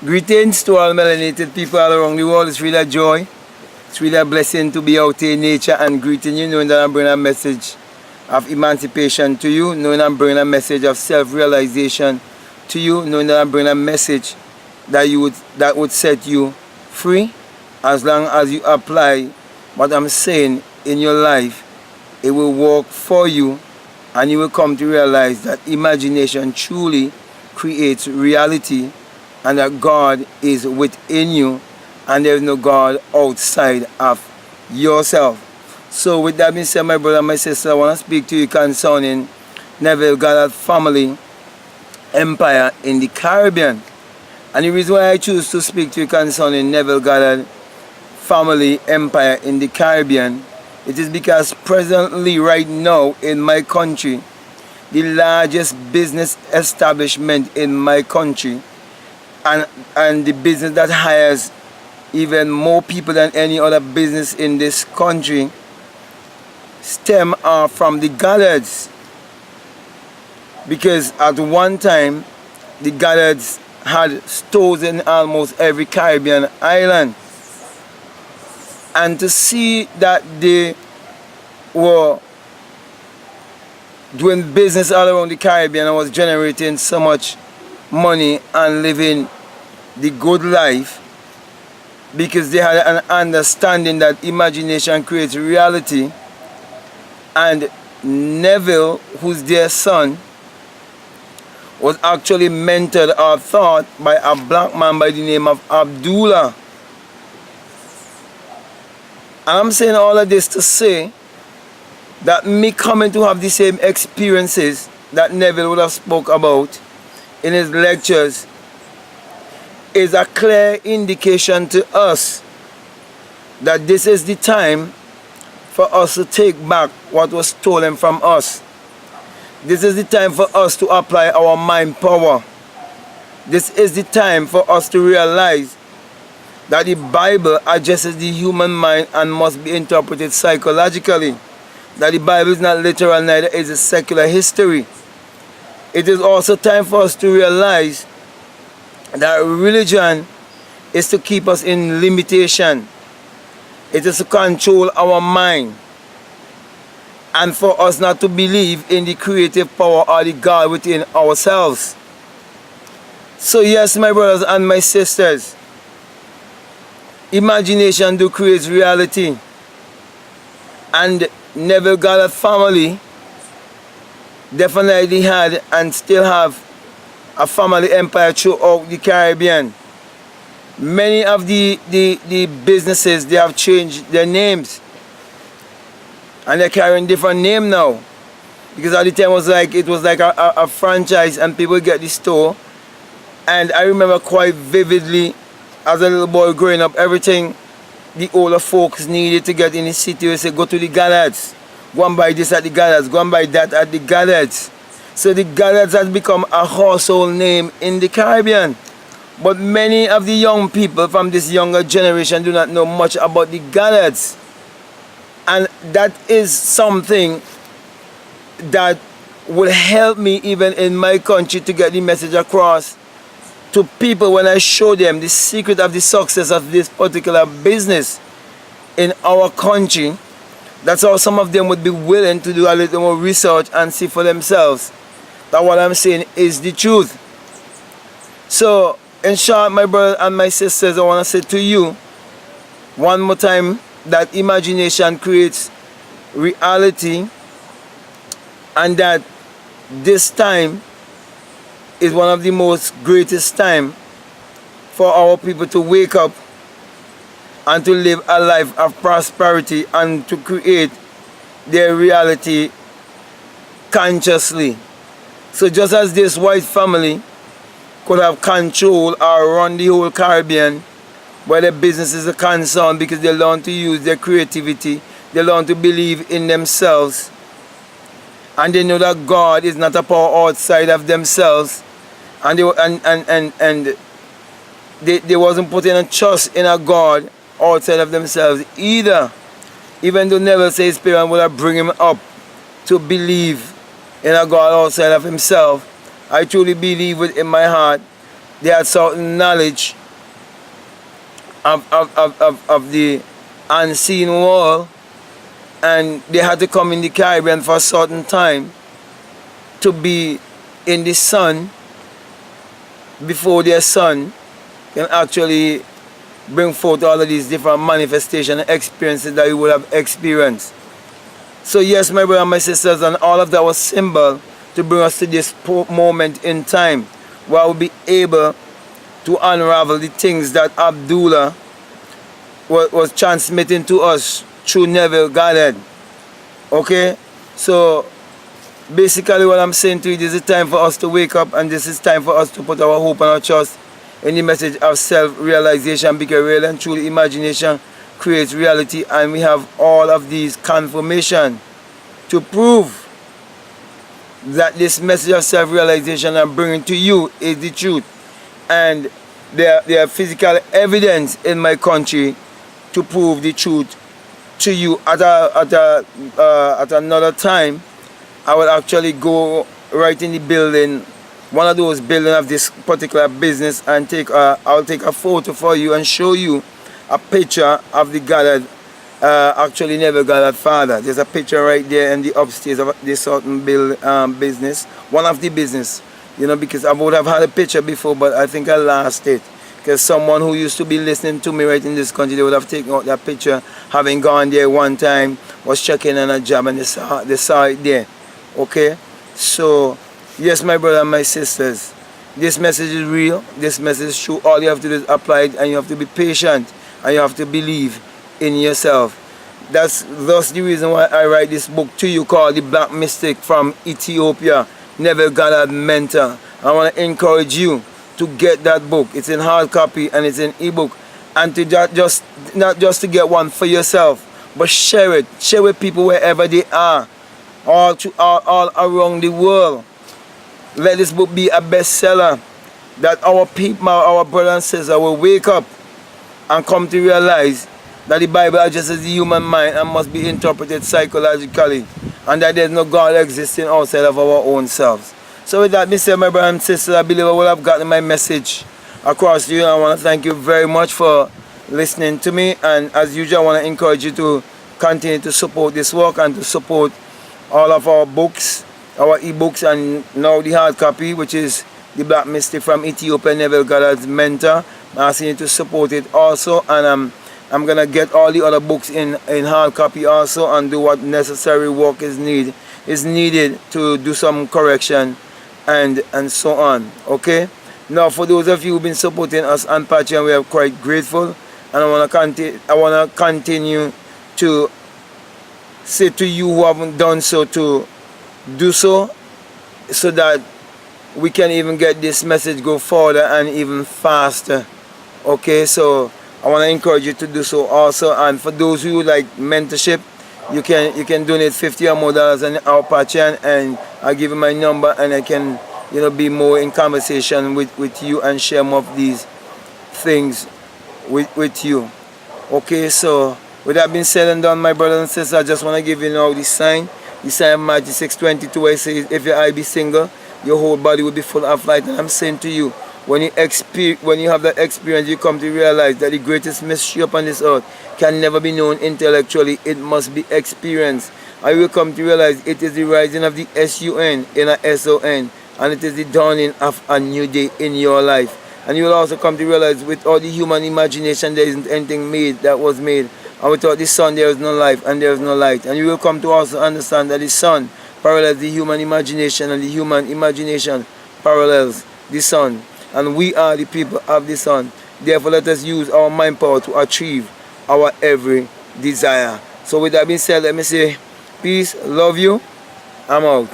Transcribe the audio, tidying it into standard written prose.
Greetings to all melanated people all around the world. It's really a joy. It's really a blessing to be out in nature and greeting you, knowing that I'm bringing a message of emancipation to you, knowing I'm bringing a message of self-realization to you, knowing that I'm bringing a message that would set you free. As long as you apply what I'm saying in your life, it will work for you, and you will come to realize that imagination truly creates reality, and that God is within you, and there is no God outside of yourself. So with that being said, my brother and my sister, I want to speak to you concerning Neville Goddard family empire in the Caribbean. And the reason why I choose to speak to you concerning Neville Goddard family empire in the Caribbean, it is because presently right now in my country, the largest business establishment in my country, and the business that hires even more people than any other business in this country, stem from the Goddards. Because at one time, the Goddards had stores in almost every Caribbean island. And to see that they were doing business all around the Caribbean and was generating so much money and living the good life, because they had an understanding that imagination creates reality. And Neville, who's their son, was actually mentored or taught by a black man by the name of Abdullah. And I'm saying all of this to say that me coming to have the same experiences that Neville would have spoke about in his lectures is a clear indication to us that this is the time for us to take back what was stolen from us. This is the time for us to apply our mind power. This is the time for us to realize that the Bible addresses the human mind and must be interpreted psychologically. That the Bible is not literal, neither is it secular history. It is also time for us to realize that religion is to keep us in limitation. It is to control our mind, and for us not to believe in the creative power or the God within ourselves. So yes, my brothers and my sisters, imagination do create reality. And Neville Goddard family definitely had and still have a family empire throughout the Caribbean. Many of the businesses, they have changed their names, and they're carrying different name now, because at the time it was like a franchise, and people get the store. And I remember quite vividly as a little boy growing up, everything the older folks needed to get in the city, we say go to the Goddards, go and buy this at the Goddards, go and buy that at the Goddards. So the Goddards has become a household name in the Caribbean. But many of the young people from this younger generation do not know much about the Goddards. And that is something that will help me even in my country to get the message across to people when I show them the secret of the success of this particular business in our country. That's how some of them would be willing to do a little more research and see for themselves that what I'm saying is the truth. So, in short, my brothers and my sisters, I want to say to you one more time that imagination creates reality, and that this time is one of the most greatest time for our people to wake up and to live a life of prosperity and to create their reality consciously. So just as this white family could have control or run the whole Caribbean where their businesses are concerned, because they learn to use their creativity, they learn to believe in themselves, and they know that God is not a power outside of themselves, and they wasn't putting a trust in a God outside of themselves either. Even though Neville says his parents would have bring him up to believe in a God outside of himself, I truly believe within my heart they had certain knowledge of the unseen world, and they had to come in the Caribbean for a certain time to be in the sun before their son can actually bring forth all of these different manifestation and experiences that you would have experienced. So yes, my brothers and my sisters, and all of that was symbol to bring us to this moment in time where we'll be able to unravel the things that Abdullah was transmitting to us through Neville Goddard. Okay? So basically what I'm saying to you, this is time for us to wake up, and this is time for us to put our hope and our trust in the message of self-realization, because real and truly imagination creates reality, and we have all of these confirmation to prove that this message of self-realization I'm bringing to you is the truth. And there are physical evidence in my country to prove the truth to you. At another time, I will actually go right in the building, one of those buildings of this particular business, and I'll take a photo for you and show you a picture of the Goddard, actually Neville Goddard father. There's a picture right there in the upstairs of this certain business, one of the business, you know, because I would have had a picture before, but I think I lost it. Because someone who used to be listening to me right in this country, they would have taken out that picture, having gone there one time, was checking on a job, and they saw it there. Okay? So, yes, my brother and my sisters, this message is real, this message is true. All you have to do is apply it, and you have to be patient, and you have to believe in yourself. That's the reason why I write this book to you called The Black Mystic from Ethiopia, Neville Goddard Mentor. I want to encourage you to get that book. It's in hard copy and it's in ebook, and to not just to get one for yourself, but share it. Share with people wherever they are, all around the world. Let this book be a bestseller, that our people, our brothers and sisters will wake up and come to realize that the Bible addresses the human mind and must be interpreted psychologically, and that there's no God existing outside of our own selves. So with that, Mr. my brother and sister, I believe I will have gotten my message across to you. I want to thank you very much for listening to me, and as usual, I want to encourage you to continue to support this work and to support all of our books, our ebooks, and now the hard copy, which is The Black Mystic from Ethiopia, Neville Goddard's Mentor. I'm asking you to support it also, and I'm going to get all the other books in hard copy also, and do what necessary work is needed to do some correction and so on. Okay? Now, for those of you who've been supporting us on Patreon, we are quite grateful, and I want to continue to say to you who haven't done so to do so that we can even get this message go further and even faster. Okay? So I want to encourage you to do so also, and for those who like mentorship, you can donate $50 or more on our Patreon, and I'll give you my number, and I can, you know, be more in conversation with you and share more of these things with you. Okay, so with that being said and done, my brothers and sisters, I just want to give you now the sign of Matthew 6:22, where it says, if your eye be single, your whole body will be full of light. And I'm saying to you, when you have that experience, you come to realize that the greatest mystery upon this earth can never be known intellectually. It must be experienced. And you will come to realize it is the rising of the S-U-N in a S-O-N, and it is the dawning of a new day in your life. And you will also come to realize with all the human imagination, there isn't anything made that was made. And without the sun, there is no life and there is no light. And you will come to also understand that the sun parallels the human imagination, and the human imagination parallels the sun. And we are the people of the sun. Therefore, let us use our mind power to achieve our every desire. So with that being said, let me say peace, love you, I'm out.